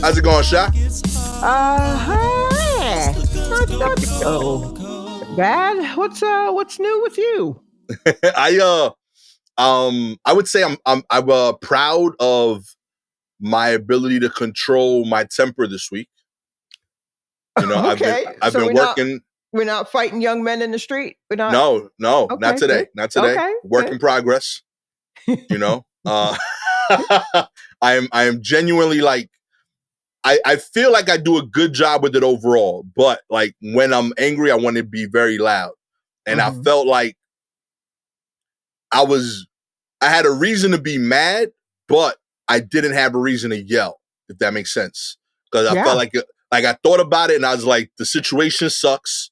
How's it going, Sha? Hi. Dad, what's new with you? I would say I'm proud of my ability to control my temper this week. You know, I've been Okay, I've so been working. we're not fighting young men in the street. We're not. No, not Okay, today. good. Not today. Okay, Work good. in progress. You know, I am genuinely like I feel like I do a good job with it overall, but like when I'm angry, I want to be very loud, and I Mhm. felt like I was I had a reason to be mad, but I didn't have a reason to yell, if that makes sense. Because I felt Yeah. like I thought about it and I was like, the situation sucks,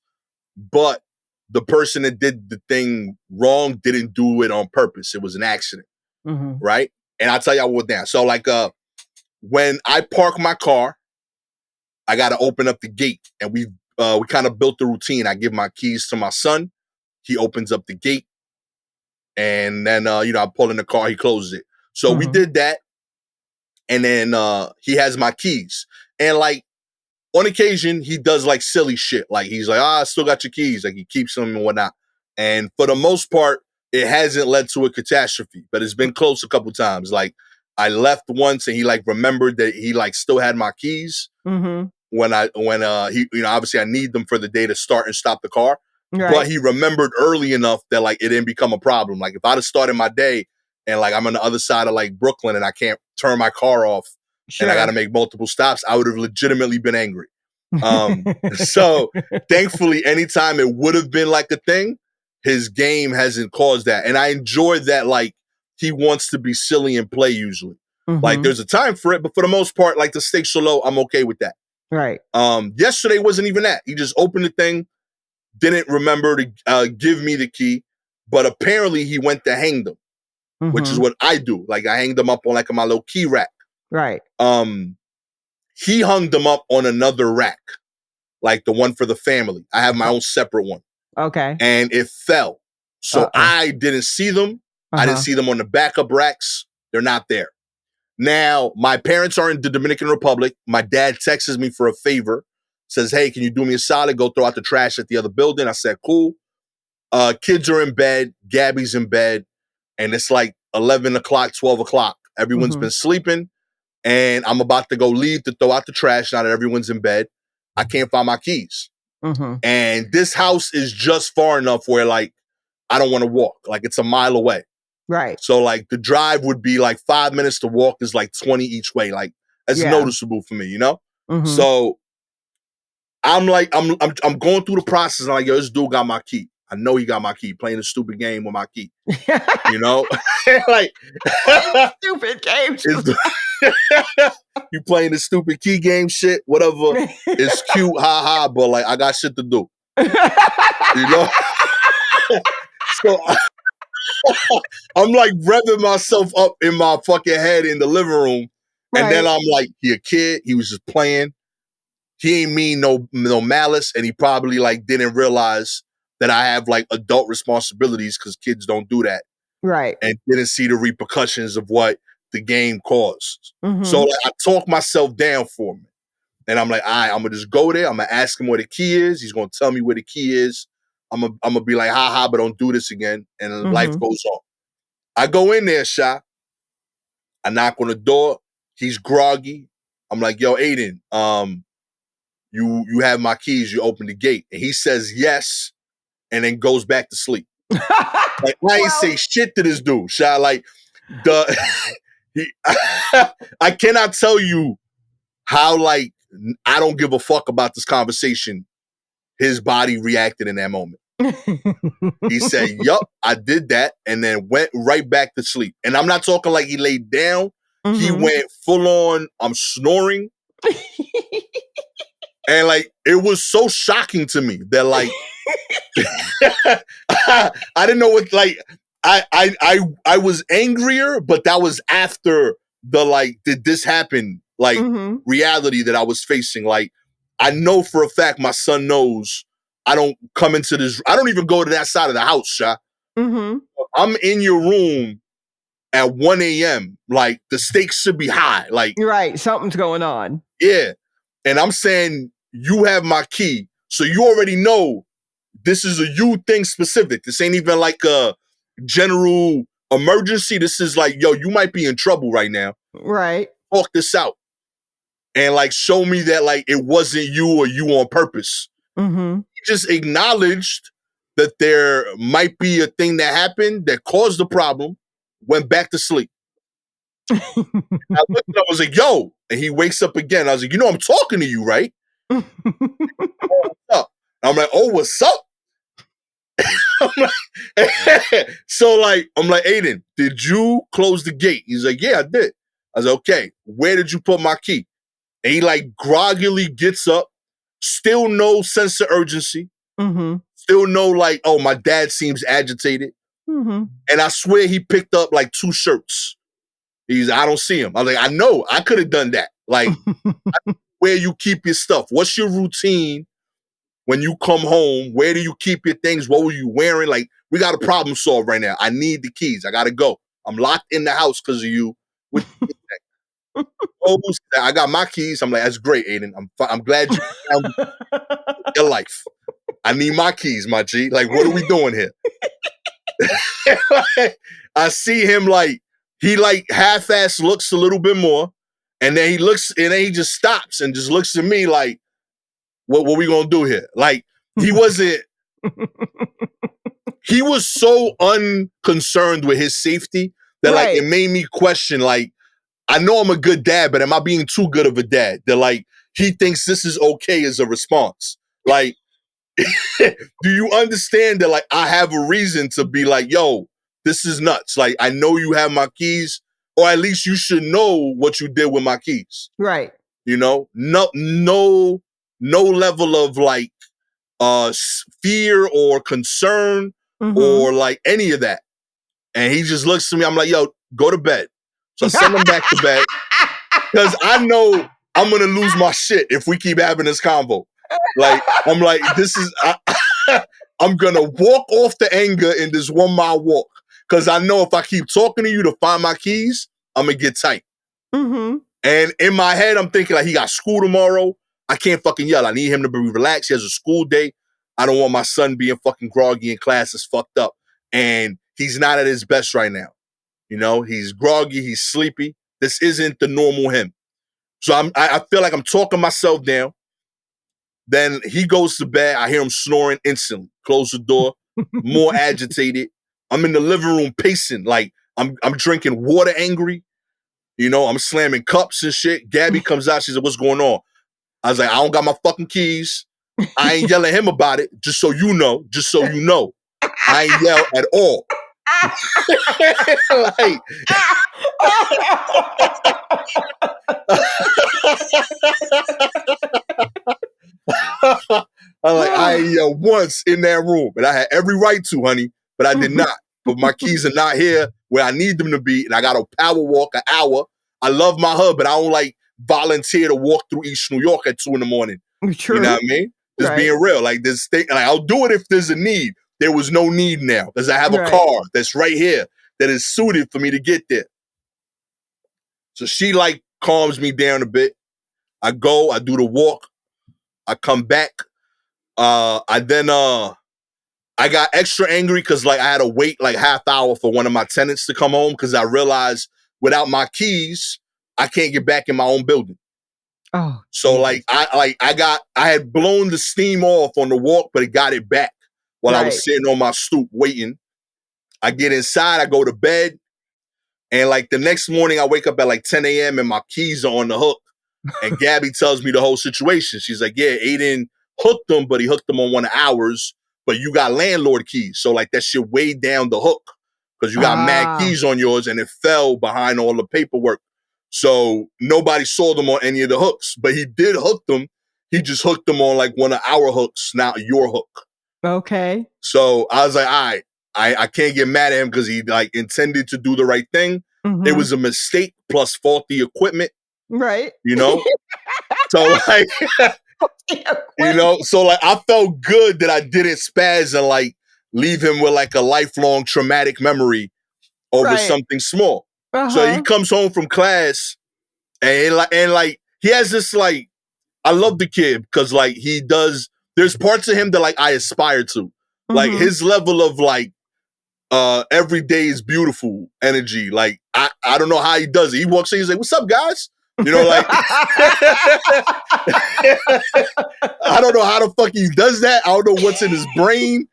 but the person that did the thing wrong didn't do it on purpose. It was an accident, Mhm. right? And I'll tell y'all what now. So like when I park my car, I gotta open up the gate. And we kind of built the routine. I give my keys to my son, he opens up the gate, and then I pull in the car, he closes it. So we Mhm. did that, and then he has my keys. And like on occasion, he does like silly shit. Like he's like, I still got your keys. Like he keeps them and whatnot. And for the most part, it hasn't led to a catastrophe, but it's been close a couple times. Like I left once and he like remembered that he like still had my keys Mhm. when he, obviously I need them for the day to start and stop the car. But Right. he remembered early enough that like it didn't become a problem. Like if I'd have started my day and like I'm on the other side of like Brooklyn and I can't turn my car off and I got to Sure. make multiple stops, I would have legitimately been angry. So thankfully, anytime it would have been like a thing, his game hasn't caused that. And I enjoy that, like, he wants to be silly and play usually. Like, Mhm. there's a time for it, but for the most part, like, the stakes are low. I'm okay with that. Right. Yesterday wasn't even that. He just opened the thing, didn't remember to give me the key, but apparently he went to hang them, which is Mhm. what I do. Like, I hang them up on, like, my little key rack. Right. He hung them up on another rack, like the one for the family. I have my own separate one. Okay. And it fell. So Uh-oh. I didn't see them. I didn't Uh-huh. see them on the backup racks. They're not there. Now, my parents are in the Dominican Republic. My dad texts me for a favor, says, hey, can you do me a solid? Go throw out the trash at the other building. I said, cool. Kids are in bed. Gabby's in bed. And it's like 11 o'clock, 12 o'clock. Everyone's been Mhm. sleeping. And I'm about to go leave to throw out the trash now that everyone's in bed. I can't find my keys. Mhm. And this house is just far enough where like I don't want to walk. Like it's a mile away. Right. So like the drive would be like 5 minutes to walk is like 20 each way. Like that's Yeah. noticeable for me, you know? Mhm. So I'm like, I'm going through the process. I'm like, yo, this dude got my key. I know he got my key, playing a stupid game with my key. You know? Like Stupid games. it's you playing the stupid key game shit, whatever. It's cute, ha, but like I got shit to do. You know? So I'm like revving myself up in my fucking head in the living room. And then Right. I'm like, he a kid, he was just playing. He ain't mean no malice, and he probably like didn't realize that I have like adult responsibilities because kids don't do that, Right. and didn't see the repercussions of what the game caused. So Mhm. like, I talk myself down for me. And I'm like, all right, I'm gonna just go there. I'm gonna ask him where the key is. He's gonna tell me where the key is. I'm gonna be like, ha, but don't do this again. And life Mhm. goes on. I go in there, Sha. I knock on the door. He's groggy. I'm like, yo, Aiden, you have my keys. You open the gate. And he says yes, and then goes back to sleep. Like I ain't say Well, shit to this dude, Sha. Like the he, I cannot tell you how like I don't give a fuck about this conversation. His body reacted in that moment. He said, yup, I did that, and then went right back to sleep. And I'm not talking like he laid down. He Mhm. went full on, I'm snoring. And like it was so shocking to me that like I didn't know what like I was angrier, but that was after the like, did this happen? Like Mhm. reality that I was facing. Like I know for a fact my son knows I don't come into this, I don't even go to that side of the house, Sha. Mhm. I'm in your room at 1 a.m. Like the stakes should be high. Like, Right, something's going on. Yeah. And I'm saying, you have my key. So you already know this is a you thing specific. This ain't even like a general emergency. This is like, yo, you might be in trouble right now. Right. Talk this out. And like, show me that like it wasn't you or you on purpose. Mm-hmm. He just acknowledged that there might be a thing that happened that caused the problem, went back to sleep. I looked at him, I was like, yo. And he wakes up again. I was like, you know, I'm talking to you, right? Oh, what's up? I'm like, oh, what's up? So like, I'm like, Aiden, did you close the gate? He's like, yeah, I did. I was like, okay, where did you put my key? And he like groggily gets up, still no sense of urgency, Mm-hmm. still no like, oh, my dad seems agitated. Mm-hmm. And I swear he picked up like 2 shirts. I don't see him. I was like, I know, I could have done that. Like, where you keep your stuff? What's your routine when you come home? Where do you keep your things? What were you wearing? Like, we got a problem solved right now. I need the keys. I gotta go. I'm locked in the house because of you. I got my keys. I'm like, that's great, Aiden. I'm glad you found your life. I need my keys, my G. Like, what are we doing here? I see him like, he like half-ass looks a little bit more, and then he looks, and then he just stops and just looks at me like, what we gonna do here? Like, he wasn't, he was so unconcerned with his safety that like it made me question, like, I know I'm a good dad, but am I being too good of a dad? That like, he thinks this is okay as a response. Like, do you understand that like I have a reason to be like, yo, this is nuts. Like, I know you have my keys, or at least you should know what you did with my keys. Right. You know, no level of like fear or concern or like any of that. And he just looks at me. I'm like, yo, go to bed. So I send him back to bed because I know I'm gonna lose my shit if we keep having this convo. Like, I'm like, this is, I'm gonna walk off the anger in this 1 mile walk because I know if I keep talking to you to find my keys, I'm gonna get tight. Mm-hmm. And in my head, I'm thinking like, he got school tomorrow. I can't fucking yell. I need him to be relaxed. He has a school day. I don't want my son being fucking groggy in class. It's fucked up. And he's not at his best right now. You know, he's groggy. He's sleepy. This isn't the normal him. So I feel like I'm talking myself down. Then he goes to bed. I hear him snoring instantly. Close the door. More agitated. I'm in the living room pacing. Like, I'm drinking water angry. You know, I'm slamming cups and shit. Gabby comes out. She said, what's going on? I was like, I don't got my fucking keys. I ain't yelling at him about it. Just so you know. Just so you know. I ain't yell at all. Like, I'm like, I ain't yell once in that room. And I had every right to, honey, but I did not. But my keys are not here where I need them to be. And I got to power walk an hour. I love my hub, but I don't like volunteer to walk through East New York at 2 a.m. True. You know what I mean? Just being real. Like, this thing, like, I'll do it if there's a need. There was no need now because I have a car that's right here that is suited for me to get there. So she like calms me down a bit. I go, I do the walk, I come back. I got extra angry because like I had to wait like half hour for one of my tenants to come home because I realized without my keys, I can't get back in my own building. Oh, so like I had blown the steam off on the walk, but it got it back while I was sitting on my stoop waiting. I get inside, I go to bed, and like the next morning I wake up at like 10 a.m. and my keys are on the hook. And Gabby tells me the whole situation. She's like, yeah, Aiden hooked them, but he hooked them on one of ours, but you got landlord keys. So like that shit weighed down the hook because you got mad keys on yours and it fell behind all the paperwork. So nobody saw them on any of the hooks, but he did hook them. He just hooked them on like one of our hooks, not your hook. Okay. So I was like, all right, I can't get mad at him because he like intended to do the right thing. Mm-hmm. It was a mistake plus faulty equipment. Right. You know? So like, you know, so like I felt good that I didn't spaz and like leave him with like a lifelong traumatic memory over something small. So he comes home from class and like he has this like, I love the kid because like there's parts of him that like I aspire to. Like his level of like every day is beautiful energy. Like I don't know how he does it. He walks in, he's like, "What's up, guys?" You know, like I don't know how the fuck he does that. I don't know what's in his brain.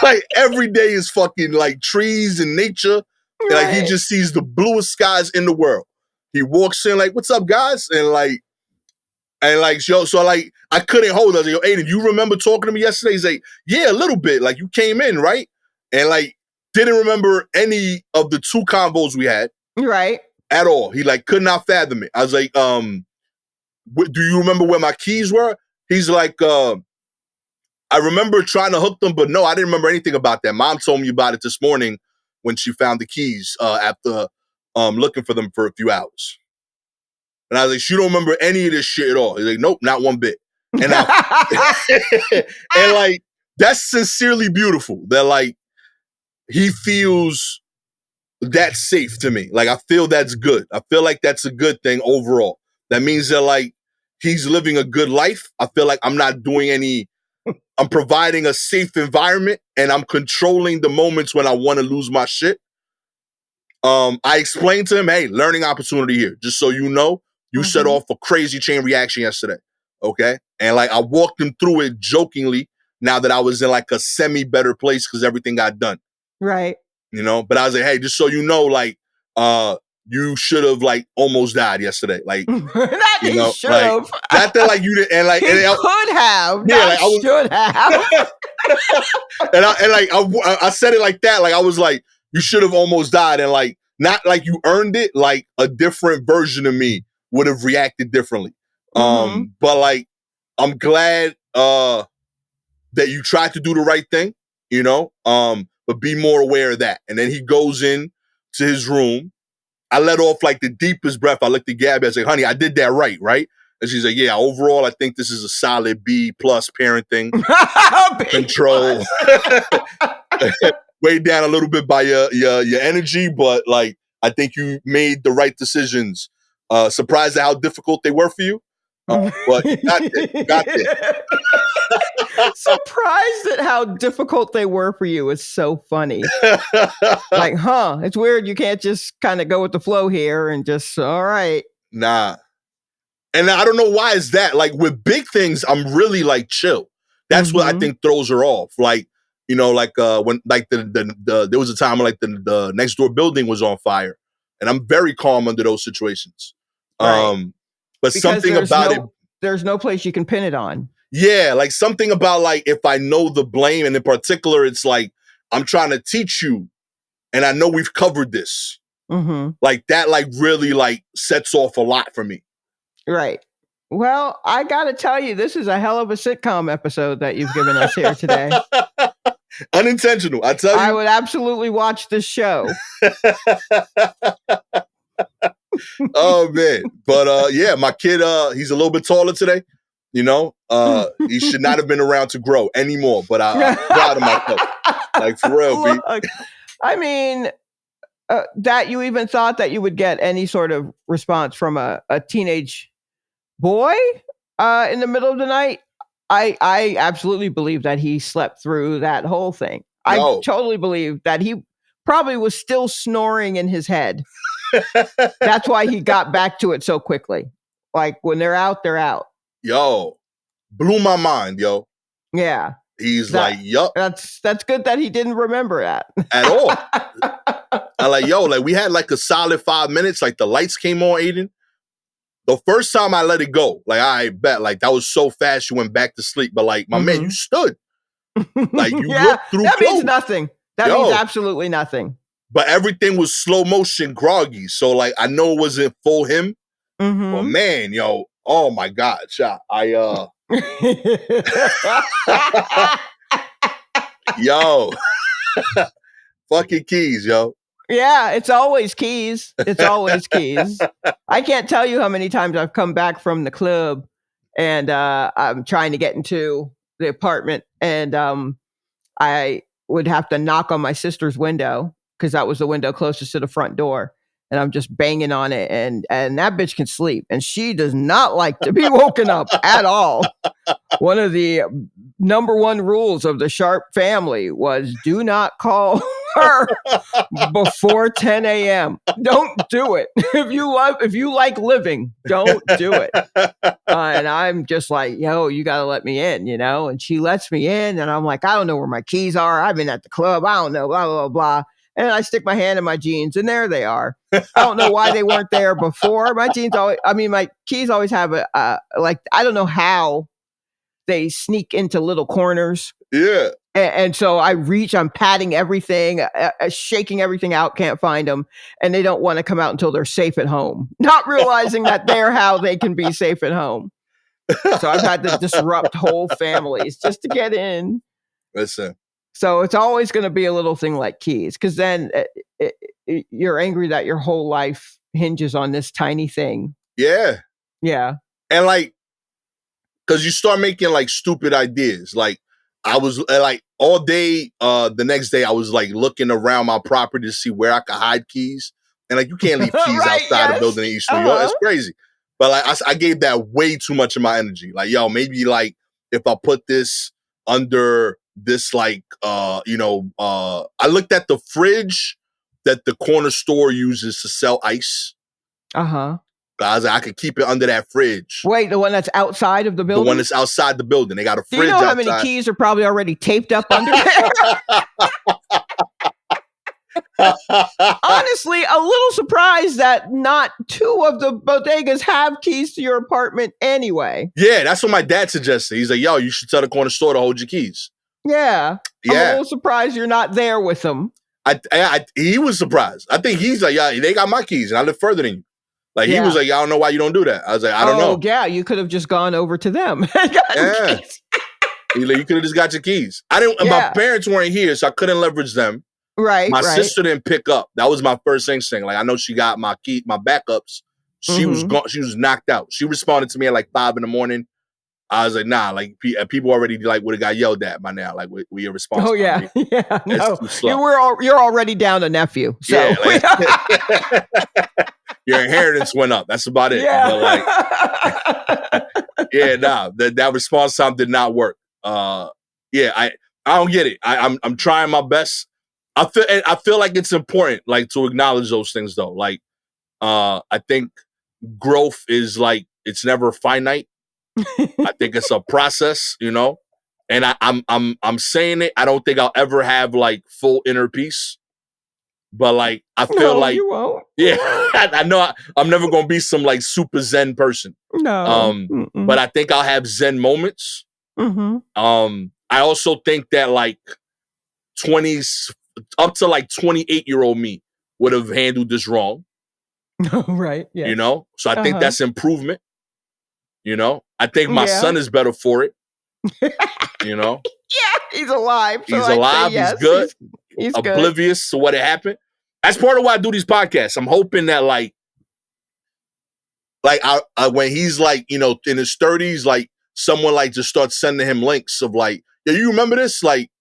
Like every day is fucking like trees and nature. And, like he just sees the bluest skies in the world. He walks in like, "What's up, guys?" And like yo, so like I couldn't hold it. I was like, "Yo, Aiden, you remember talking to me yesterday?" He's like, "Yeah, a little bit. Like you came in, right?" And like didn't remember any of the 2 convos we had. Right. At all. He like could not fathom it. I was like, do you remember where my keys were? He's like, I remember trying to hook them, but no, I didn't remember anything about that. Mom told me about it this morning when she found the keys after looking for them for a few hours. And I was like, "She don't remember any of this shit at all." He's like, "Nope, not one bit." And and like that's sincerely beautiful. That like he feels that's safe to me. Like I feel that's good. I feel like that's a good thing overall. That means that like he's living a good life. I feel like I'm not doing I'm providing a safe environment and I'm controlling the moments when I want to lose my shit. I explained to him, "Hey, learning opportunity here. Just so you know, you set off a crazy chain reaction yesterday." Okay. And like I walked him through it jokingly now that I was in like a semi-better place because everything got done. Right. You know, but I was like, "Hey, just so you know, like, you should have like almost died yesterday." Like, Not that you he know, should like have. not that like you didn't, and like, He could have. yeah, Not like I was, should have. I said it like that, like I was like, "You should have almost died," and like not like you earned it, like a different version of me would have reacted differently. But like, I'm glad that you tried to do the right thing, you know, but be more aware of that. And then he goes in to his room. I let off like the deepest breath. I looked at Gabby. I said, "Honey, I did that right?" And she's like, "Yeah, overall, I think this is a solid B+ parenting. Control. Weighed down a little bit by your energy, but like I think you made the right decisions. Surprised at how difficult they were for you. But you got there. You got there." Surprised at how difficult they were for you is so funny. Like, it's weird. You can't just kind of go with the flow here and just, all right. Nah. And I don't know why is that. Like with big things, I'm really like chill. That's what I think throws her off. Like, you know, like when like the there was a time when like the next door building was on fire. And I'm very calm under those situations. Right. But Because something about it. There's no place you can pin it on. Yeah, like something about like if I know the blame, and in particular, it's like I'm trying to teach you, and I know we've covered this. Like that, like really like sets off a lot for me. Right. Well, I gotta tell you, this is a hell of a sitcom episode that you've given us here today. Unintentional, I tell you. I would absolutely watch this show. Oh man, but yeah, my kid, he's a little bit taller today. You know, he should not have been around to grow anymore. But I'm proud of myself, like for real. Look, I mean, that you even thought that you would get any sort of response from a teenage boy in the middle of the night. I absolutely believe that he slept through that whole thing. I totally believe that he probably was still snoring in his head. That's why he got back to it so quickly. Like when they're out, they're out. Yo, blew my mind, yo. Yeah. He's like, yup. That's good that he didn't remember that. At all. I like, yo, like we had like a solid 5 minutes. Like the lights came on, Aiden. The first time I let it go, like I bet, like that was so fast you went back to sleep. But like, my man, you stood. Like you looked through. That means nothing. That means absolutely nothing. But everything was slow motion groggy. So like I know it wasn't full him. But man, yo, oh my God, yo. Fucking keys, yo. Yeah, it's always keys. It's always keys. I can't tell you how many times I've come back from the club and I'm trying to get into the apartment and I would have to knock on my sister's window because that was the window closest to the front door. and I'm just banging on it, and that bitch can sleep, and she does not like to be woken up at all. One of the number one rules of the Sharpe family was do not call her before 10 a.m. Don't do it. If you like living, don't do it. And I'm just like, yo, you got to let me in, you know? And she lets me in, and I'm like, I don't know where my keys are. I've been at the club. I don't know, blah, blah, blah. And I stick my hand in my jeans, and there they are. I don't know why they weren't there before. My keys always have I don't know how they sneak into little corners. Yeah. And so I reach, I'm patting everything, shaking everything out, can't find them. And they don't want to come out until they're safe at home, not realizing that they're how they can be safe at home. So I've had to disrupt whole families just to get in. Listen. So it's always going to be a little thing like keys, because then you're angry that your whole life hinges on this tiny thing. Yeah. Yeah. And like, because you start making like stupid ideas. Like I was like all day, the next day I was like looking around my property to see where I could hide keys. And like, you can't leave keys right, outside the building in East New York. It's crazy. But like I gave that way too much of my energy. Like, yo, maybe like if I put this under this, like, I looked at the fridge that the corner store uses to sell ice. Uh-huh. I was like, I could keep it under that fridge. Wait, the one that's outside of the building? The one that's outside the building. They got a fridge outside. Do you know how many keys are probably already taped up under there? Honestly, a little surprised that not 2 of the bodegas have keys to your apartment anyway. Yeah, that's what my dad suggested. He's like, yo, you should tell the corner store to hold your keys. Yeah. I'm a little surprised you're not there with them. He was surprised. I think he's like, yeah, they got my keys and I live further than you. Like, he was like, I don't know why you don't do that. I was like, I don't know. Yeah, you could have just gone over to them. Yeah. You could have just got your keys. My parents weren't here, so I couldn't leverage them. Right. My sister didn't pick up. That was my first instinct. Like, I know she got my backups. She was gone. She was knocked out. She responded to me at like 5 a.m. I was like, nah, like people already like would have got yelled at by now. Like, we your response. Oh yeah, yeah. No, slow. you're already down a nephew. So. Yeah, like, your inheritance went up. That's about it. Yeah. But like, yeah, nah, that response time did not work. I don't get it. I'm trying my best. I feel like it's important, like, to acknowledge those things though. Like, I think growth is like, it's never finite. I think it's a process, you know. And I'm saying it. I don't think I'll ever have like full inner peace. But like, I feel like you won't. Yeah, I know I'm never gonna be some like super Zen person. No. But I think I'll have Zen moments. Mm-hmm. I also think that like 20s up to like 28-year-old me would have handled this wrong. Right. Yeah. You know? So I think that's improvement. You know? I think my son is better for it. You know? Yeah, he's alive. So he's alive. Yes. He's good. He's oblivious to what had happened. That's part of why I do these podcasts. I'm hoping that like I when he's like, you know, in his 30s, like someone like just starts sending him links of like, yeah, you remember this? Like,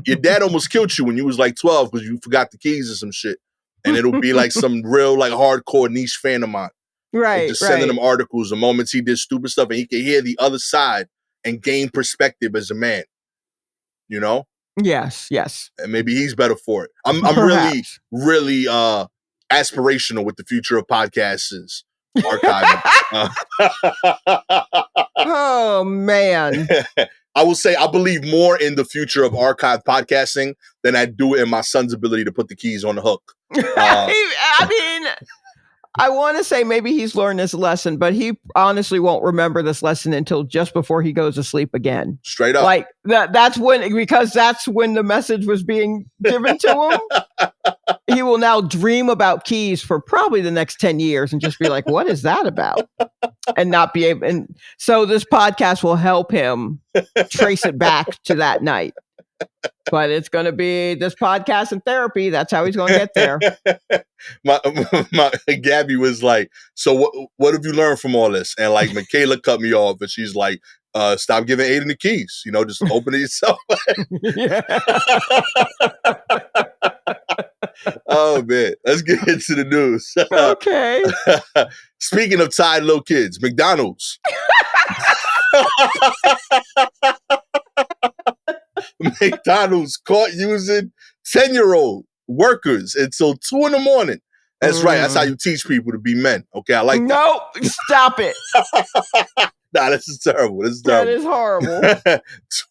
your dad almost killed you when you was like 12 because you forgot the keys or some shit. And it'll be like some real like hardcore niche fan of mine. Right. Just sending him articles the moments he did stupid stuff, and he can hear the other side and gain perspective as a man. You know? Yes. And maybe he's better for it. I'm really aspirational with the future of podcasts is archiving. Oh man. I will say I believe more in the future of archive podcasting than I do in my son's ability to put the keys on the hook. I mean, I want to say maybe he's learned this lesson, but he honestly won't remember this lesson until just before he goes to sleep again. Straight up. Like that's when the message was being given to him. He will now dream about keys for probably the next 10 years and just be like, what is that about? And not be able. And so this podcast will help him trace it back to that night. But it's going to be this podcast and therapy. That's how he's going to get there. my Gabby was like, so what have you learned from all this? And like Michaela cut me off and she's like, stop giving Aiden the keys. You know, just open it yourself. Oh man, let's get into the news. Okay. Speaking of tired little kids, McDonald's. McDonald's caught using 10-year-old workers until 2 a.m. That's right. That's how you teach people to be men. Okay, I like that. Nope. Stop it. Nah, this is terrible. This is That terrible. is horrible.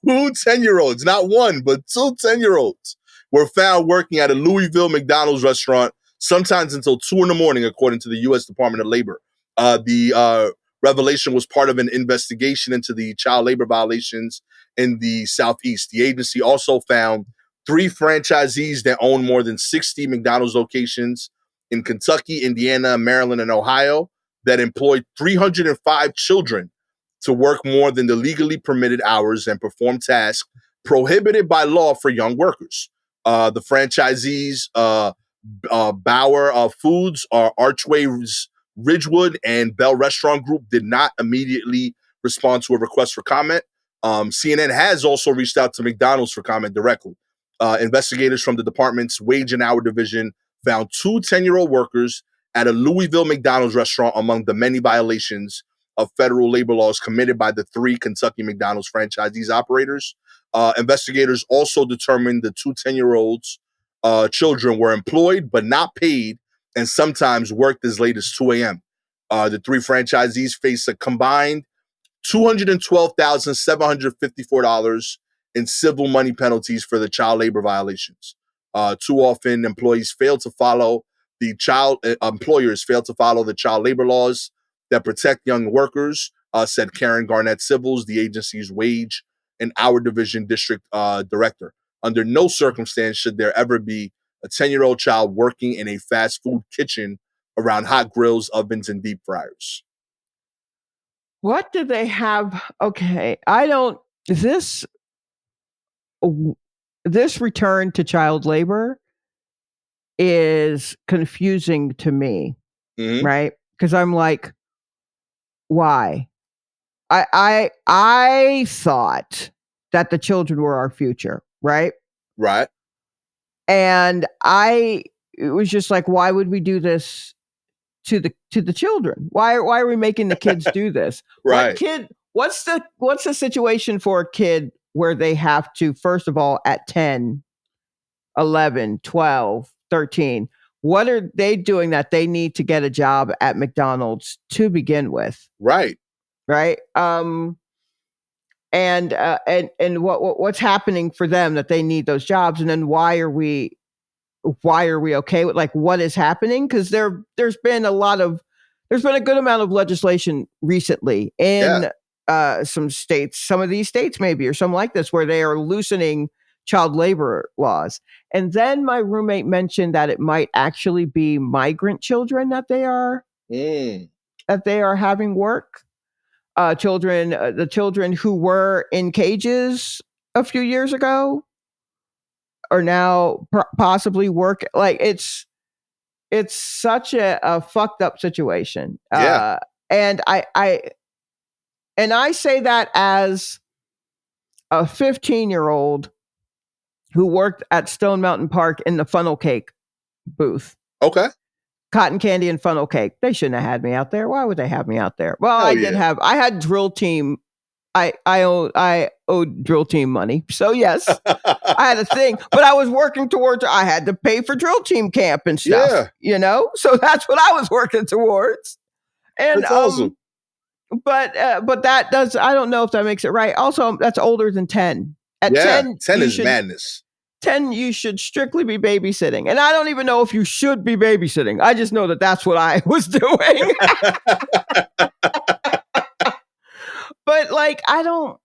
2 10-year-olds, not one, but 2 10-year-olds were found working at a Louisville McDonald's restaurant sometimes until 2 a.m, according to the U.S. Department of Labor. The revelation was part of an investigation into the child labor violations in the Southeast. The agency also found 3 franchisees that own more than 60 McDonald's locations in Kentucky, Indiana, Maryland, and Ohio that employed 305 children to work more than the legally permitted hours and perform tasks prohibited by law for young workers. The franchisees, Bauer Foods, Archways Ridgewood, and Bell Restaurant Group did not immediately respond to a request for comment. CNN has also reached out to McDonald's for comment directly. Investigators from the department's Wage and Hour Division found 2 10-year-old workers at a Louisville McDonald's restaurant among the many violations of federal labor laws committed by the 3 Kentucky McDonald's franchisees operators. Investigators also determined the 2 10-year-olds children were employed but not paid and sometimes worked as late as 2 a.m. The 3 franchisees face a combined $212,754 in civil money penalties for the child labor violations. Too often, employers fail to follow the child labor laws that protect young workers, said Karen Garnett Civils, the agency's Wage and Hour Division District Director. Under no circumstance should there ever be a 10-year-old child working in a fast food kitchen around hot grills, ovens, and deep fryers. What do they have? Okay, this return to child labor is confusing to me, right? Because I'm like, why? I thought that the children were our future, right? Right. And it was just like, why would we do this to the children? Why are we making the kids do this? Right. What's the situation for a kid where they have to, first of all, at 10, 11, 12, 13, what are they doing that they need to get a job at McDonald's to begin with? Right. Right. And what's happening for them that they need those jobs? And then why are we okay with, like, what is happening? Because there's been a good amount of legislation recently in some states, some of these states maybe, or something like this, where they are loosening child labor laws. And then my roommate mentioned that it might actually be migrant children that they are having work. The children who were in cages a few years ago are now possibly work. Like, it's such a fucked up situation. Yeah. And I say that as a 15-year-old who worked at Stone Mountain Park in the funnel cake booth. Okay. Cotton candy and funnel cake. They shouldn't have had me out there. Why would they have me out there? Well, I had drill team. I owed drill team money. So yes, I had a thing, but I was working towards, I had to pay for drill team camp and stuff, so that's what I was working towards. And that's awesome. But that does, I don't know if that makes it right. Also, that's older than 10. At 10 is madness. 10, you should strictly be babysitting. And I don't even know if you should be babysitting. I just know that that's what I was doing. But like, I don't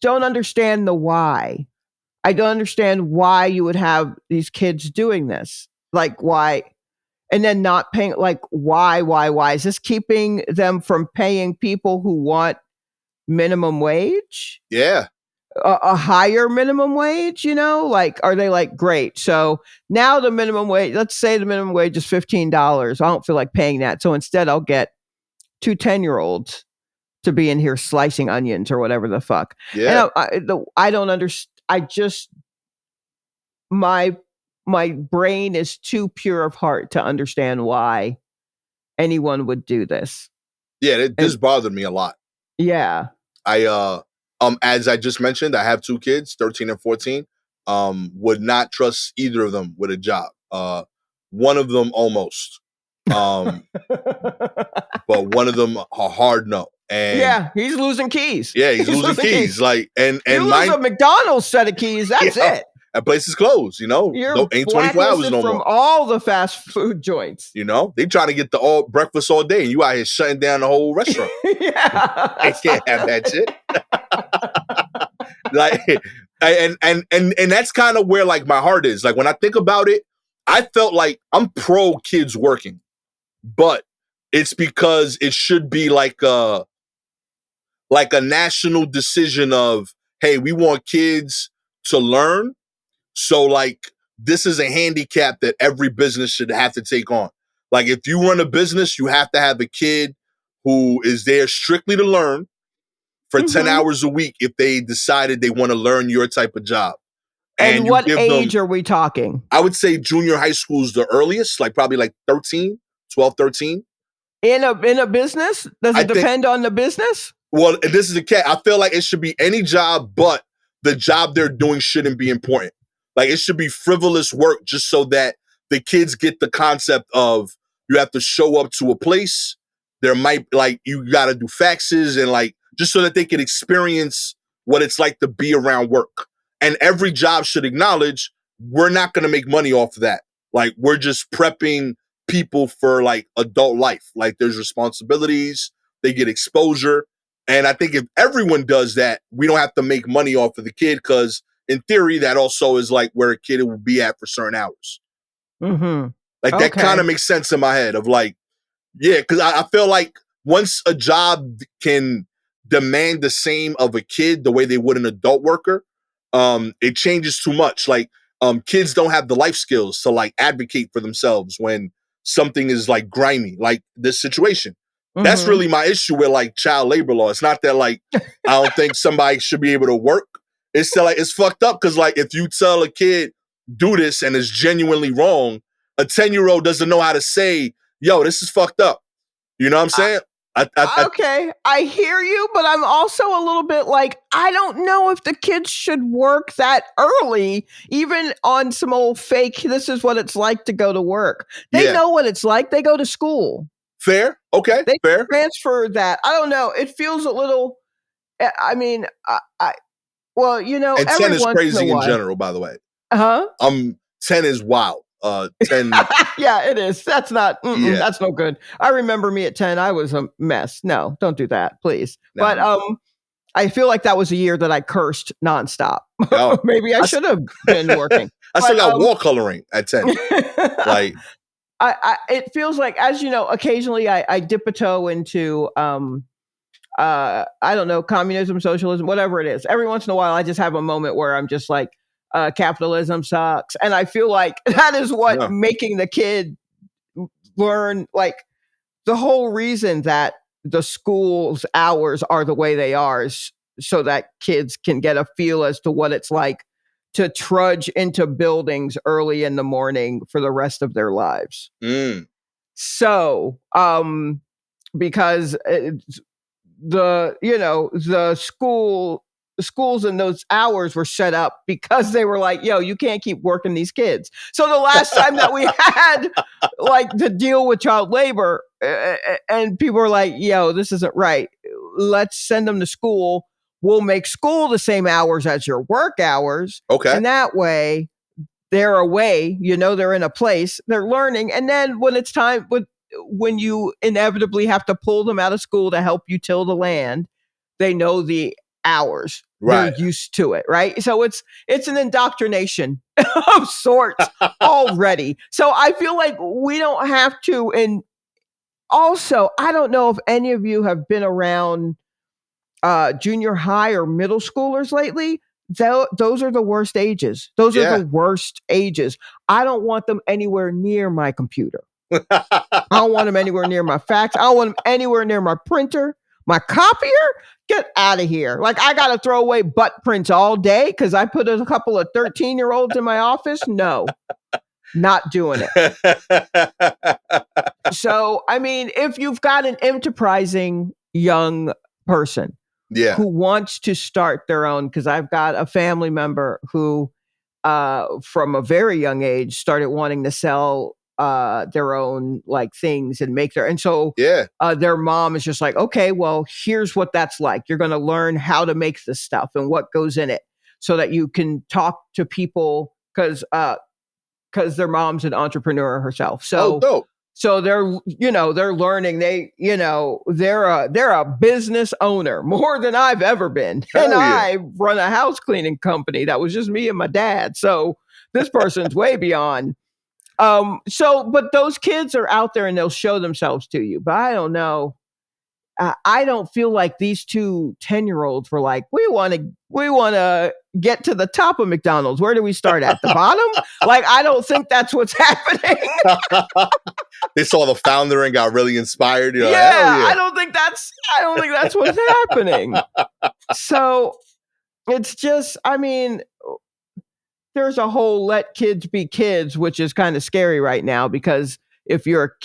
understand the why. I don't understand why you would have these kids doing this. Like, why? And then not paying, like, why? Is this keeping them from paying people who want minimum wage? Yeah. A higher minimum wage, like, are they like, great, so now the minimum wage, let's say the minimum wage is $15. I don't feel like paying that. So instead I'll get 2 10-year-olds to be in here slicing onions or whatever the fuck. Yeah. And I don't understand. My my brain is too pure of heart to understand why anyone would do this. Yeah, this bothered me a lot. Yeah. As I just mentioned, I have 2 kids, 13 and 14. Would not trust either of them with a job. One of them almost. But one of them a hard no. And yeah, he's losing keys. Yeah, he's losing keys. Like and you lose a McDonald's set of keys, that's it. That place is closed, you know. You're ain't 24 hours no from more. all the fast food joints. You know, they trying to get the breakfast all day, and you out here shutting down the whole restaurant. Yeah, they can't have that shit. Like, and that's kind of where like my heart is. Like when I think about it, I felt like I'm pro kids working, but it's because it should be like a national decision of, hey, we want kids to learn. So like this is a handicap that every business should have to take on. Like if you run a business, you have to have a kid who is there strictly to learn for 10 hours a week if they decided they want to learn your type of job. And what age are we talking? I would say junior high school is the earliest, like probably like 12, 13. In a business? Does it depend on the business? Well, this is the cat. I feel like it should be any job, but the job they're doing shouldn't be important. Like it should be frivolous work just so that the kids get the concept of you have to show up to a place. There might like you got to do faxes and like just so that they can experience what it's like to be around work. And every job should acknowledge we're not going to make money off of that. Like we're just prepping people for like adult life. Like there's responsibilities, they get exposure. And I think if everyone does that, we don't have to make money off of the kid because in theory, that also is like where a kid will be at for certain hours. Like that kind of makes sense in my head of like, yeah, because I feel like once a job can demand the same of a kid the way they would an adult worker, it changes too much. Like kids don't have the life skills to like advocate for themselves when something is like grimy, like this situation. That's really my issue with like child labor law. It's not that like I don't think somebody should be able to work. It's still like it's fucked up because like if you tell a kid do this and it's genuinely wrong, a 10-year-old doesn't know how to say, yo, this is fucked up. You know what I'm saying? Okay, I hear you, but I'm also a little bit like, I don't know if the kids should work that early, even on some old fake, this is what it's like to go to work. They know what it's like. They go to school. Fair. Okay. They fair. transfer that. I don't know. It feels a little, I mean, well, you know, and 10 is crazy in general, by the way. 10 is wild. 10. Yeah, it is. That's not, that's no good. I remember me at 10. I was a mess. No, don't do that, please. No. But I feel like that was a year that I cursed nonstop. Oh. Maybe I should have been working. I still got wall coloring at 10. Like, it feels like, as you know, occasionally I dip a toe into, I don't know, communism, socialism, whatever it is. Every once in a while, I just have a moment where I'm just like, capitalism sucks. And I feel like that is what making the kid learn, like the whole reason that the school's hours are the way they are is so that kids can get a feel as to what it's like to trudge into buildings early in the morning for the rest of their lives. So, because the schools in those hours were set up because they were like, yo, you can't keep working these kids. So the last time that we had like to deal with child labor and people were like, yo, this isn't right. Let's send them to school. We'll make school the same hours as your work hours. Okay. And that way they're away, they're in a place, they're learning. And then when it's time, when you inevitably have to pull them out of school to help you till the land, they know the hours. Right. They're used to it, right? So it's an indoctrination of sorts already. So I feel like we don't have to. And also, I don't know if any of you have been around junior high or middle schoolers lately. Those are the worst ages. Those are the worst ages. I don't want them anywhere near my computer. I don't want them anywhere near my fax. I don't want them anywhere near my printer, my copier. Get out of here. Like I got to throw away butt prints all day because I put a couple of 13-year-olds in my office. No, not doing it. So, I mean, if you've got an enterprising young person who wants to start their own, because I've got a family member who, from a very young age, started wanting to sell their own like things and make their, and so their mom is just like, okay, well, here's what that's like. You're going to learn how to make this stuff and what goes in it so that you can talk to people, because their mom's an entrepreneur herself. So, so they're learning, they're a business owner more than I've ever been. And I run a house cleaning company that was just me and my dad. So this person's way beyond. But those kids are out there and they'll show themselves to you. But I don't know. I don't feel like these two 10-year-olds were like, we want to get to the top of McDonald's. Where do we start at the bottom? Like, I don't think that's what's happening. They saw the founder and got really inspired. Yeah, I don't think that's what's happening. So it's just, I mean, there's a whole let kids be kids, which is kind of scary right now, because if you're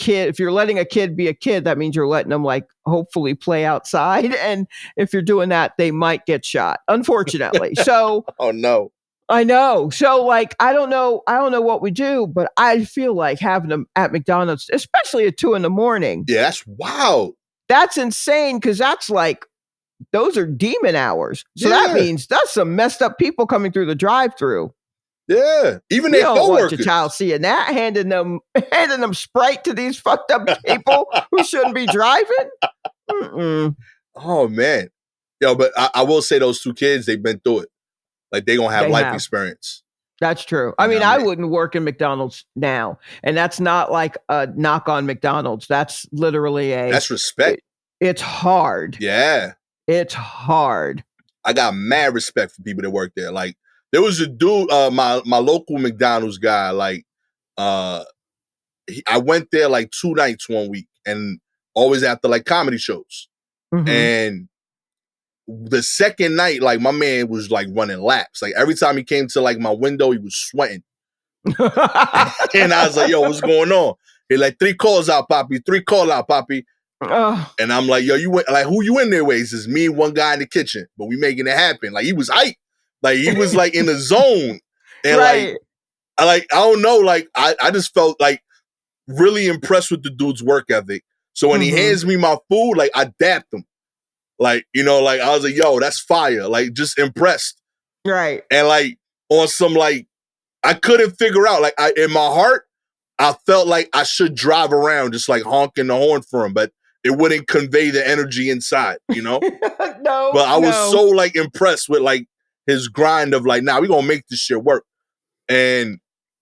letting a kid be a kid, that means you're letting them like hopefully play outside. And if you're doing that, they might get shot, unfortunately. So, oh no, I know. So like, I don't know what we do, but I feel like having them at McDonald's, especially at 2 a.m. Yeah, that's wild. That's insane. Cause that's like, those are demon hours. So that means that's some messed up people coming through the drive-through. Yeah, even their coworkers. Want your child seeing that, handing them Sprite to these fucked up people who shouldn't be driving. Mm-mm. Oh man, yo, but I will say those two kids, they've been through it. Like they gonna have life experience. That's true. I mean, I wouldn't work in McDonald's now, and that's not like a knock on McDonald's. That's literally that's respect. It's hard. Yeah, it's hard. I got mad respect for people that work there. Like. There was a dude, my local McDonald's guy, like, I went there like 2 nights one week, and always after like comedy shows. Mm-hmm. And the second night, like my man was like running laps. Like every time he came to like my window, he was sweating. And I was like, yo, what's going on? He like, 3 calls out, Poppy, 3 call out, Poppy. And I'm like, yo, you went, like, who you in there with? He says, me and one guy in the kitchen, but we making it happen. Like he was hyped. Like he was like in the zone, and I don't know, like I just felt like really impressed with the dude's work ethic. So when he hands me my food, like I dapped him, like like I was like, yo, that's fire, like just impressed, right? And like on some like I couldn't figure out, like in my heart, I felt like I should drive around just like honking the horn for him, but it wouldn't convey the energy inside, No, but I was so like impressed with like his grind of like, nah, we gonna make this shit work. And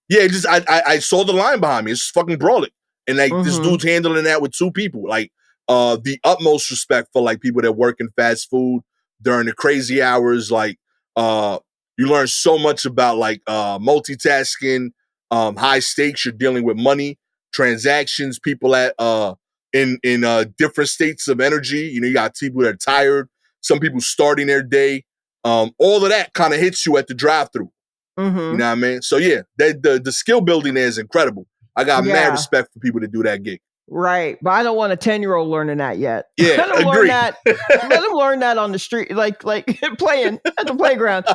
yeah, just I saw the line behind me. It's fucking brawling. And like this dude's handling that with 2 people. Like the utmost respect for like people that work in fast food during the crazy hours. Like you learn so much about like multitasking, high stakes. You're dealing with money, transactions, people at in different states of energy. You got people that are tired, some people starting their day. All of that kind of hits you at the drive-through. You know what I mean? So yeah, the skill building there is incredible. I got mad respect for people that do that gig. Right, but I don't want a 10-year-old learning that yet. Yeah, let them learn that. Let them learn that on the street, like playing at the playground.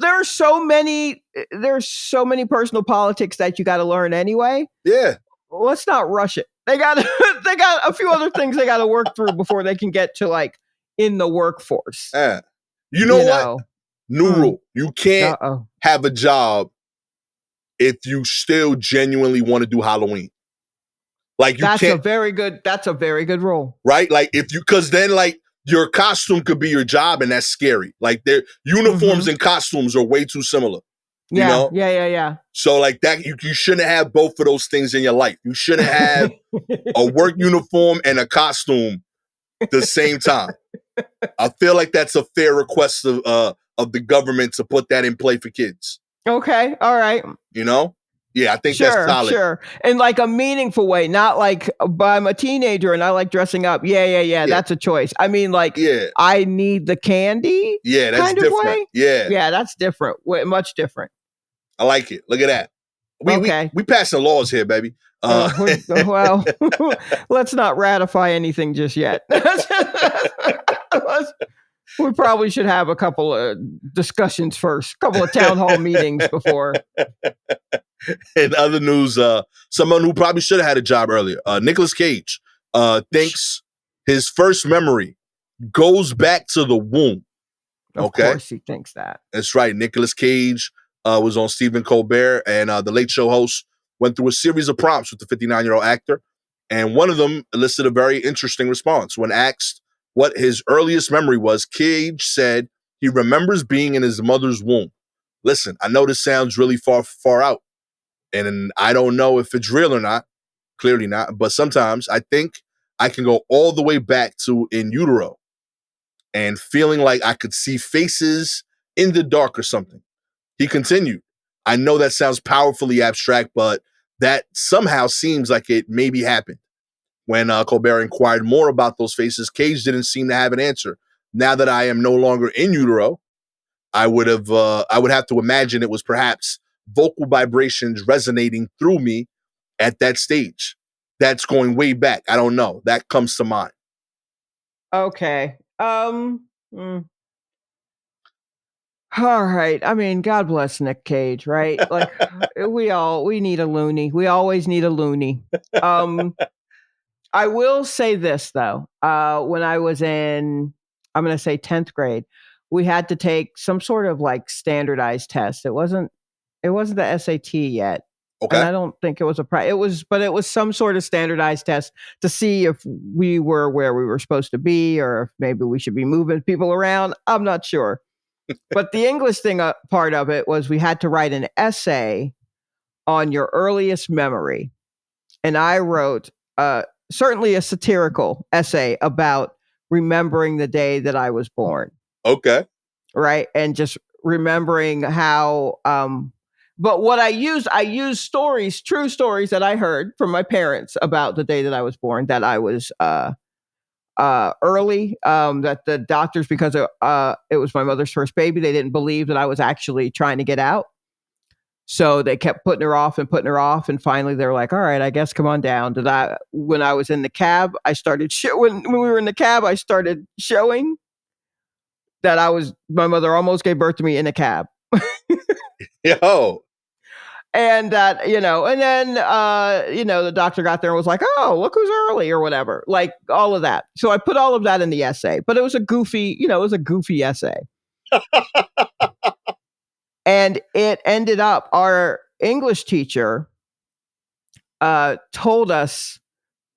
There's so many personal politics that you got to learn anyway. Yeah, let's not rush it. They got a few other things they got to work through before they can get to like in the workforce. Yeah. You know what? New rule. You can't have a job if you still genuinely want to do Halloween. Like you that's a very good rule. Right? Like because then like your costume could be your job, and that's scary. Like their uniforms and costumes are way too similar. You know? Yeah. So like that, you shouldn't have both of those things in your life. You shouldn't have a work uniform and a costume the same time. I feel like that's a fair request of the government to put that in play for kids. Okay, all right. Yeah, I think that's solid. Sure. In like a meaningful way, not like, but I'm a teenager and I like dressing up. Yeah. That's a choice. I mean, like, I need the candy. Yeah, that's kind of different. Way. Yeah, that's different. Much different. I like it. Look at that. We passing laws here, baby. Well, let's not ratify anything just yet. We probably should have a couple of discussions first, a couple of town hall meetings before. In other news, someone who probably should have had a job earlier, Nicolas Cage, thinks his first memory goes back to the womb. Of course he thinks that. That's right. Nicolas Cage was on Stephen Colbert, and the Late Show host went through a series of prompts with the 59-year-old actor, and one of them elicited a very interesting response. When asked what his earliest memory was, Cage said he remembers being in his mother's womb. Listen, I know this sounds really far out, and I don't know if it's real or not, clearly not, but sometimes I think I can go all the way back to in utero and feeling like I could see faces in the dark or something. He continued, I know that sounds powerfully abstract, but that somehow seems like it maybe happened. When Colbert inquired more about those faces, Cage didn't seem to have an answer. Now that I am no longer in utero, I would have to imagine it was perhaps vocal vibrations resonating through me at that stage. That's going way back. I don't know. That comes to mind. Okay. All right. I mean, God bless Nick Cage, right? Like we need a loony. We always need a loony. I will say this though. When I was in, I'm going to say 10th grade, we had to take some sort of like standardized test. It wasn't the SAT yet. Okay. And I don't think it was it was some sort of standardized test to see if we were where we were supposed to be, or if maybe we should be moving people around. I'm not sure. But the English thing part of it was we had to write an essay on your earliest memory. And I wrote certainly a satirical essay about remembering the day that I was born. Okay. Right. And just remembering how, but what I used stories, true stories that I heard from my parents about the day that I was born, that I was early, that the doctors, because it was my mother's first baby, they didn't believe that I was actually trying to get out. So they kept putting her off. And finally they're like, all right, I guess come on down. When I was in the cab, I started when we were in the cab, I started showing that my mother almost gave birth to me in a cab. Yo. And that, and then, the doctor got there and was like, oh, look who's early or whatever, like all of that. So I put all of that in the essay, but it was a goofy essay. And it ended up, our English teacher told us,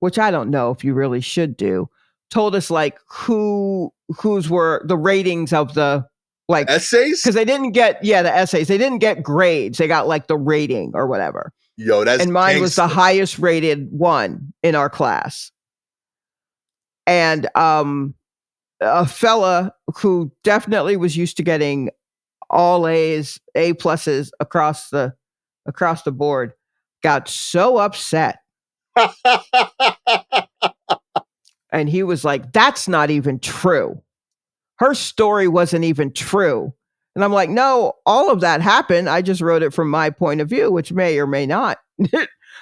which I don't know if you really should do, told us like whose were the ratings of the like essays, because they didn't get the essays, they didn't get grades, they got like the rating or whatever. And mine was the highest rated one in our class. And a fella who definitely was used to getting all A's, A+s across the board, got so upset. And he was like, that's not even true. Her story wasn't even true. And I'm like, no, all of that happened. I just wrote it from my point of view, which may or may not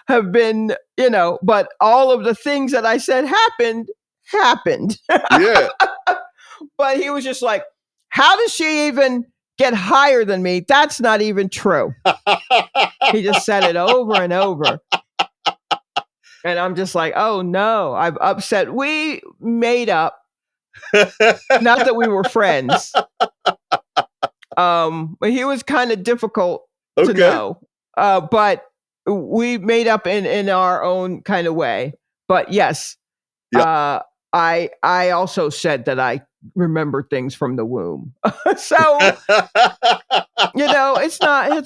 have been, but all of the things that I said happened. Yeah. But he was just like, how does she even get higher than me? That's not even true. He just said it over and over. And I'm just like, oh no, I'm upset. We made up. Not that we were friends. But he was kind of difficult to know. But we made up in our own kind of way. But yes, yep. I also said that I remember things from the womb. So, it's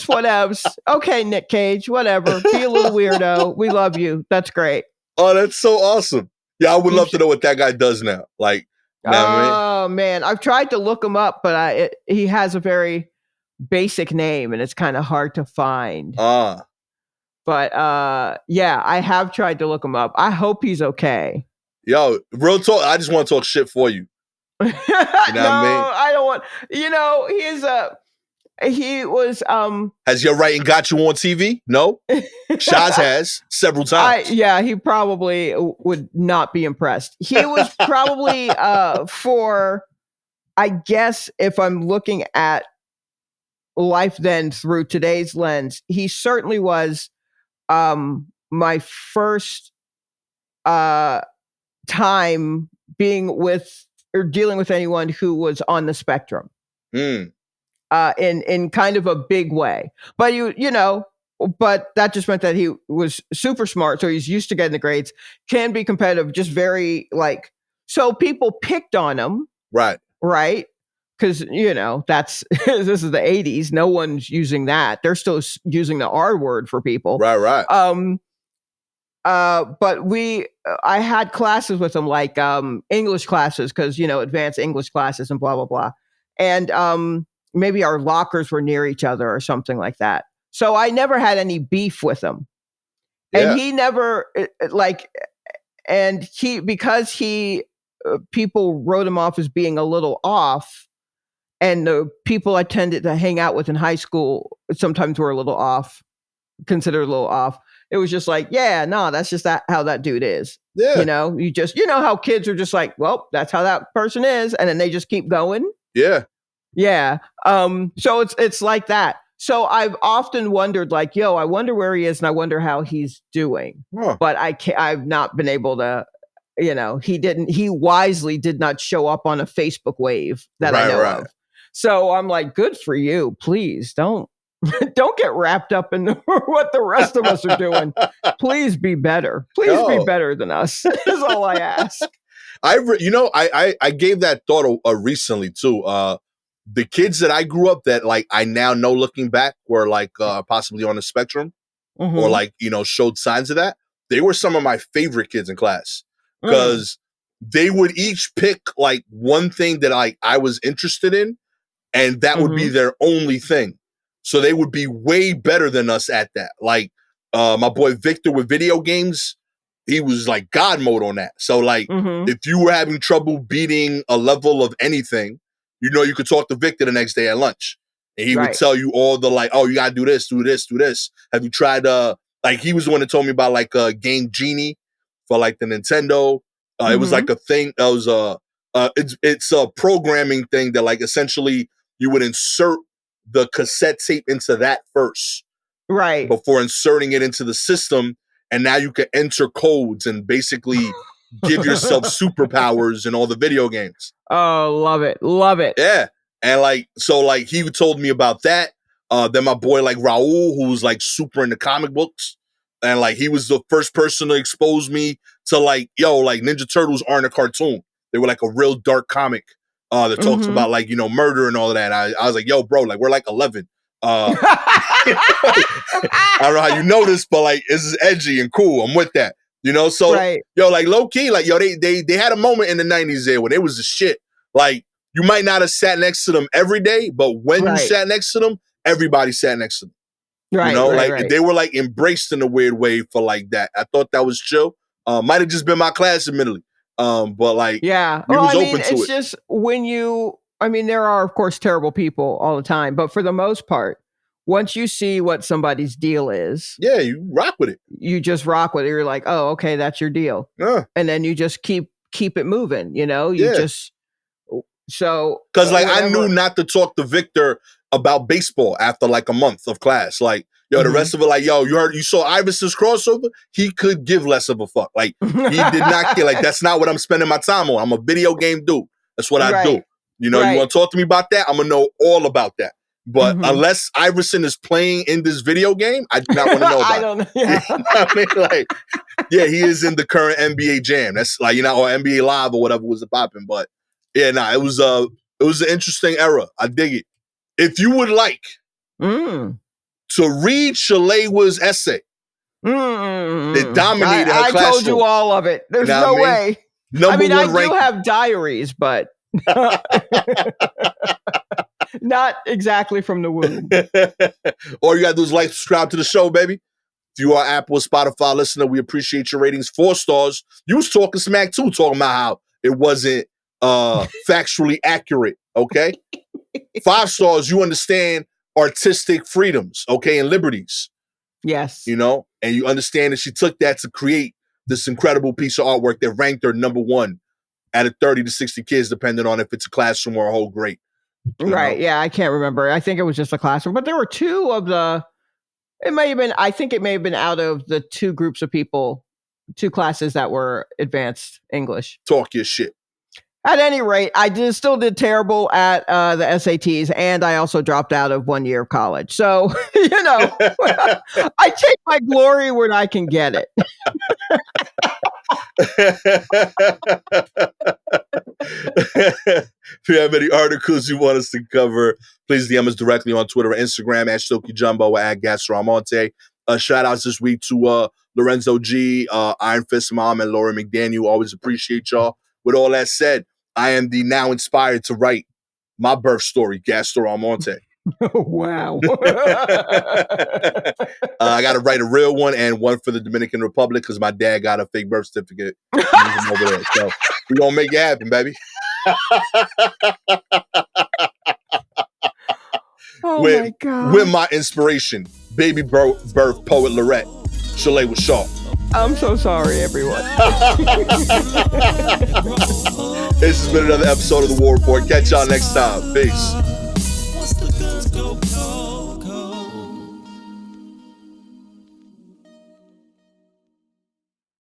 whatevs. Okay, Nick Cage, whatever. Be a little weirdo. We love you. That's great. Oh, that's so awesome. Yeah, I would love to know what that guy does now. Like, man, I've tried to look him up, but he has a very basic name and it's kind of hard to find. But yeah, I have tried to look him up. I hope he's okay. Yo, real talk. I just want to talk shit for you. I don't want. He's He was Has your writing got you on TV? No. Shaz has several times. he probably would not be impressed. He was probably for, I guess, if I'm looking at life then through today's lens, he certainly was my first time being with or dealing with anyone who was on the spectrum. In kind of a big way. But but that just meant that he was super smart, so he's used to getting the grades, can be competitive, just very so people picked on him. Right. Because that's this is the 80s. No one's using that. They're still using the R word for people. Right. But I had classes with him, like English classes, because advanced English classes and blah blah blah. And maybe our lockers were near each other or something like that. So I never had any beef with him. Yeah. And he never because people wrote him off as being a little off, and the people I tended to hang out with in high school sometimes were considered a little off. It was just like, that's just how that dude is. Yeah. You just, how kids are just like, well, that's how that person is. And then they just keep going. Yeah. Yeah. So it's like that. So I've often wondered, I wonder where he is and I wonder how he's doing. Huh. But I've not been able to, he wisely did not show up on a Facebook wave that I know of. So I'm like, good for you. Please don't get wrapped up in what the rest of us are doing. Please be better. Please be better than us. Is all I ask. I gave that thought recently too. The kids that I grew up that I now know looking back were possibly on the spectrum, or showed signs of that. They were some of my favorite kids in class because they would each pick one thing that I was interested in, and that would be their only thing. So they would be way better than us at that. My boy Victor with video games, he was God mode on that. So if you were having trouble beating a level of anything, you could talk to Victor the next day at lunch. And he would tell you all the you gotta do this, do this, do this. Have you tried he was the one that told me about Game Genie for the Nintendo. It was a thing that was it's a programming thing that essentially you would insert the cassette tape into that first, right, before inserting it into the system, and now you can enter codes and basically give yourself superpowers in all the video games. Oh, love it. Yeah, and he told me about that. Then my boy Raul, who's super into comic books, and he was the first person to expose me to Ninja Turtles aren't a cartoon; they were a real dark comic. That talks about murder and all of that. I was like, yo, bro, we're 11. I don't know how you know this, but this is edgy and cool. I'm with that. So low key, they had a moment in the 90s there when it was the shit. You might not have sat next to them every day, but when you sat next to them, everybody sat next to them. Right. They were embraced in a weird way for that. I thought that was chill. Might have just been my class, admittedly. But yeah, we was open to it's it. just there are of course terrible people all the time, but for the most part, once you see what somebody's deal is, you rock with it. You just rock with it. You're like, oh, okay, that's your deal. And then you just keep it moving. Just so because I knew not to talk to Victor about baseball after a month of class. The rest of it, you saw Iverson's crossover. He could give less of a fuck. He did not care. That's not what I'm spending my time on. I'm a video game dude. That's what I do. You want to talk to me about that? I'm gonna know all about that. But unless Iverson is playing in this video game, I do not want to know about I don't know. Yeah. He is in the current NBA Jam. That's or NBA Live or whatever was popping. But it was an interesting era. I dig it. If you would like to read Shalewa's essay, it dominated her classroom. I told you all of it. There's no way. I do have diaries, but not exactly from the womb. All you gotta do is subscribe to the show, baby. If you are Apple or Spotify listener, we appreciate your ratings. 4 stars. You was talking smack too, talking about how it wasn't factually accurate. Okay, 5 stars. You understand artistic freedoms, okay, and liberties. Yes. You know, and you understand that she took that to create this incredible piece of artwork that ranked her number one out of 30 to 60 kids, depending on if it's a classroom or a whole grade. Right. Know? Yeah, I can't remember. I think it was just a classroom, but there were two of the, it may have been, I think it may have been out of the two groups of people, two classes that were advanced English. Talk your shit. At any rate, I still did terrible at the SATs, and I also dropped out of 1 year of college. So, you know, I take my glory when I can get it. If you have any articles you want us to cover, please DM us directly on Twitter or Instagram at Silky Jumbo or at Gastor Almonte. Shout outs this week to Lorenzo G, Iron Fist Mom, and Laura McDaniel. Always appreciate y'all. With all that said, I am the now inspired to write my birth story, Gastor Almonte. Oh, wow. I got to write a real one and one for the Dominican Republic because my dad got a fake birth certificate over there. So we're going to make it happen, baby. Oh, my God. With my inspiration, baby birth poet Lorette, Shalewa Sharpe. I'm so sorry, everyone. This has been another episode of The War Report. Catch y'all next time. Peace.